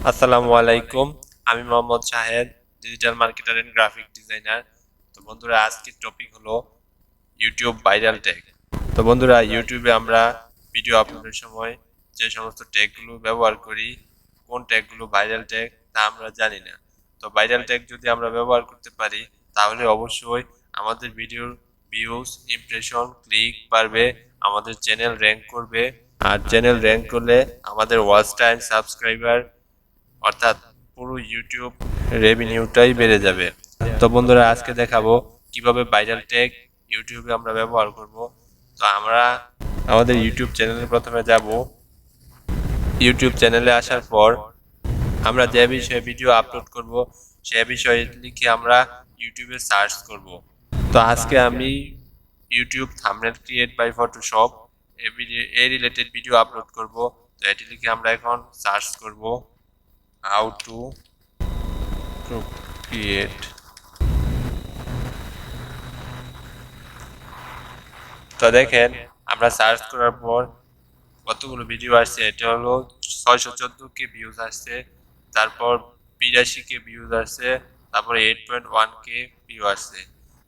আসসালামু আলাইকুম। আমি Mohammad Shahed, digital marketer and graphic designer. তো বন্ধুরা, আজকের টপিক হলো ইউটিউব ভাইরাল ট্যাগ। তো বন্ধুরা, ইউটিউবে আমরা ভিডিও আপলোডের সময় যে সমস্ত ট্যাগগুলো ব্যবহার করি, কোন ট্যাগগুলো ভাইরাল ট্যাগ তা আমরা জানি না। তো ভাইরাল ট্যাগ যদি আমরা ব্যবহার করতে পারি, তাহলে অবশ্যই আমাদের ভিডিওর ভিউজ, ইমপ্রেশন, ক্লিক বাড়বে, আমাদের চ্যানেল র্যাঙ্ক করবে। আর চ্যানেল র্যাঙ্ক করলে আমাদের ওয়াচ টাইম, সাবস্ক্রাইবার, অর্থাৎ পুরো ইউটিউব রেভিনিউটাই বেড়ে যাবে। তো বন্ধুরা, আজকে দেখাবো কিভাবে ভাইরাল ট্যাগ ইউটিউবে আমরা ব্যবহার করব। তো আমরা আমাদের ইউটিউব চ্যানেলে প্রথমে যাব। ইউটিউব চ্যানেলে আসার পর আমরা যে বিষয়ে ভিডিও আপলোড করব সে বিষয়ে লিখে আমরা ইউটিউবে সার্চ করব। তো আজকে আমি YouTube thumbnail create by Photoshop এই রিলেটেড ভিডিও আপলোড করব। তো এটি লিখে আমরা এখন সার্চ করব হাউ টু ক্রিয়েট। তো দেখেন, আমরা সার্চ করার পর কতগুলো ভিডিও আসছে। এটা হলো 614 কে ভিউজ আসছে, তারপর 82 কে ভিউজ আসছে, তারপর 8.1 কে ভিউ আসছে।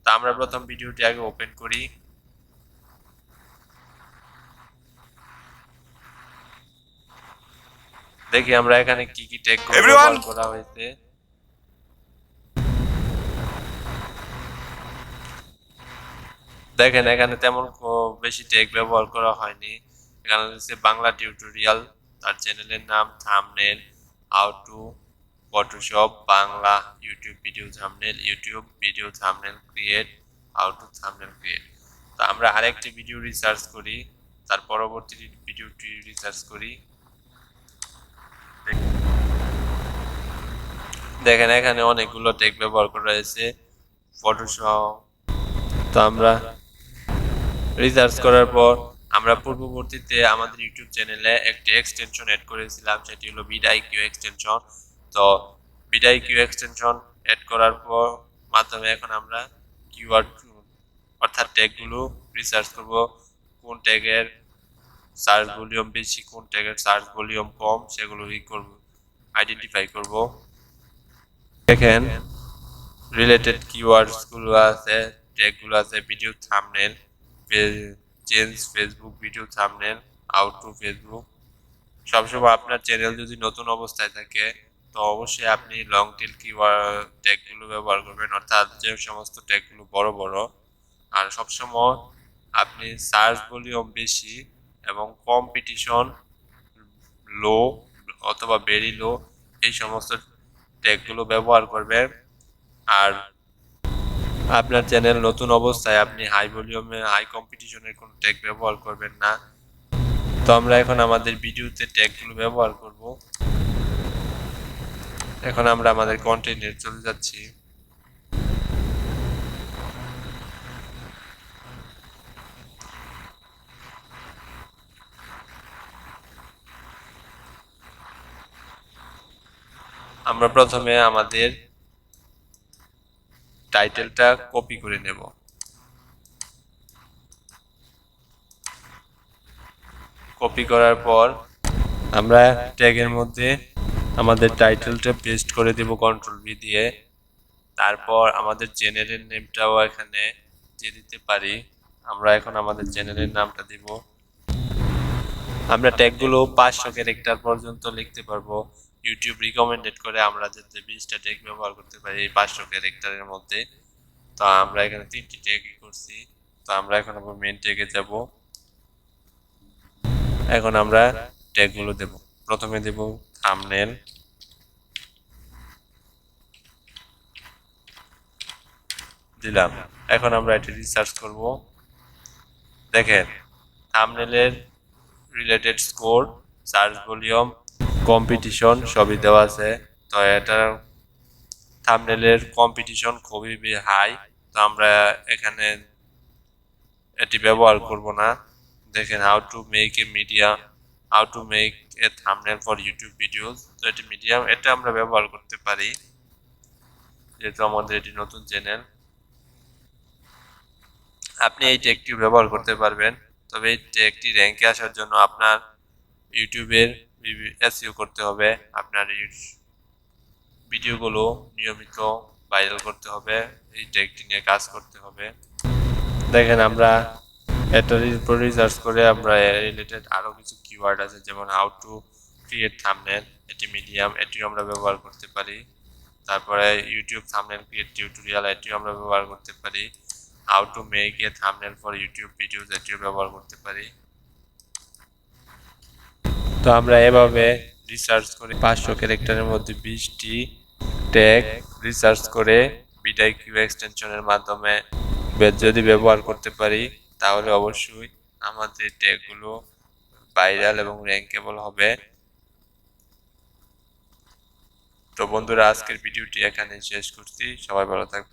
তো আমরা প্রথম ভিডিওটি আগে ওপেন করি। দেখি আমরা এখানে কি কি ট্যাগ ব্যবহার করা হয়েছে। দেখেন, এখানে তেমন বেশি ট্যাগ ব্যবহার করা হয়নি। এখানে হচ্ছে বাংলা টিউটোরিয়াল, তার চ্যানেলের নাম, thumbnail, how to Photoshop Bangla, YouTube video thumbnail, YouTube video thumbnail create, how to thumbnail create. তো আমরা আরেকটি ভিডিও রিসার্চ করি, তার পরবর্তী ভিডিওটি রিসার্চ করি। দেখেন, এখানে অনেকগুলো ট্যাগ ব্যবহার করা হয়েছে ফটোশপ। তো আমরা রিসার্চ করার পর আমরা পূর্ববর্তীতে আমাদের ইউটিউব চ্যানেলে একটি এক্সটেনশন এড করেছিলাম, সেটি হলো বিডআইকিউ এক্সটেনশন। তো বিডআইকিউ এক্সটেনশন এড করার পর মাধ্যমে এখন আমরা কিওয়ার্ড অর্থাৎ ট্যাগগুলো রিসার্চ করব। কোন ট্যাগের সার্চ ভলিউম বেশি, কোন ট্যাগের সার্চ ভলিউম কম, সেগুলো আইডেন্টিফাই করব। দেখেন, রিলেটেড কিওয়ার্ডস গুলো আছে, ট্যাগগুলো আছে, video thumbnail, change Facebook video thumbnail, how to Facebook. সবসময় আপনার চ্যানেল যদি নতুন অবস্থায় থাকে, তো অবশ্যই আপনি লং টেল কিওয়ার্ড ট্যাগগুলো ব্যবহার করবেন, অর্থাৎ যে সমস্ত ট্যাগগুলো বড় বড়। আর সবসময় আপনি সার্চ ভলিউম বেশি এবং কম্পিটিশন লো অথবা ভেরি লো এই সমস্ত ট্যাগগুলো ব্যবহার করবেন। আর আপনার চ্যানেল নতুন অবস্থায় আপনি হাই ভলিউমে, হাই কম্পিটিশনের কোনো ট্যাগ ব্যবহার করবেন না। তো আমরা এখন আমাদের ভিডিওতে ট্যাগগুলো ব্যবহার করব। এখন আমরা আমাদের কন্টেন্টে চলে যাচ্ছি। আমরা প্রথমে আমাদের টাইটেলটা কপি করে নেব। কপি করার পর আমরা ট্যাগের মধ্যে আমাদের টাইটেলটা পেস্ট করে দেব কন্ট্রোল ভি দিয়ে। তারপর আমাদের চ্যানেলের নেমটাও এখানে দিয়ে দিতে পারি। আমরা এখন আমাদের চ্যানেলের নামটা দিব। আমরা ট্যাগগুলো 500 ক্যারেক্টার পর্যন্ত লিখতে পারবো। ইউটিউব রিকমেন্ডেড করে আমরা যাতে 20টা ট্যাগ ব্যবহার করতে পারি এই 500 ক্যারেক্টারের মধ্যে। তো আমরা এখানে 3টি ট্যাগ করছি। তো আমরা এখন আবার মেইন ট্যাগে যাব। এখন আমরা ট্যাগগুলো দেব। প্রথমে দেব থাম্বনেল, দিলাম। এখন আমরা এটি রিসার্চ করব। দেখেন, থাম্বনেলের related score, search volume, competition সবই দেওয়া আছে। তো এটা থাম্বনেলের কম্পিটিশন খুবই হাই। তো আমরা এখানে এটি ব্যবহার করব না। দেখেন, how to make a media, how to make a thumbnail for YouTube videos. তো এটি মিডিয়াম, এটা আমরা ব্যবহার করতে পারি যেহেতু আমাদের এটি নতুন চ্যানেল। আপনি এই ট্যাগটি ব্যবহার করতে পারবেন। তবে এই ট্যাগটি র্যাঙ্কে আসার জন্য আপনার ইউটিউবের এসইও করতে হবে, আপনার ভিডিওগুলো নিয়মিত ভাইরাল করতে হবে, এই টেকটি নিয়ে কাজ করতে হবে। দেখেন আমরা এটার উপর রিসার্চ করে আমরা রিলেটেড আরো কিছু কিওয়ার্ড আছে, যেমন হাউ টু ক্রিয়েট থাম্বনেল, এটি মিডিয়াম, এটিও আমরা ব্যবহার করতে পারি। তারপরে ইউটিউব থাম্বনেল ক্রিয়েট টিউটোরিয়াল, এটিও আমরা ব্যবহার করতে পারি। How to make a thumbnail for YouTube videos, এটিও ব্যবহার করতে পারি। তো আমরা এভাবে রিসার্চ করে 500 ক্যারেক্টারের মধ্যে 20টি ট্যাগ রিসার্চ করে বিটাই কিউ এক্সটেনশনের মাধ্যমে যদি ব্যবহার করতে পারি, তাহলে অবশ্যই আমাদের ট্যাগগুলো ভাইরাল এবং র্যাঙ্কেবল হবে। তো বন্ধুরা, আজকের ভিডিওটি এখানে শেষ করছি। সবাই ভালো থাকবেন।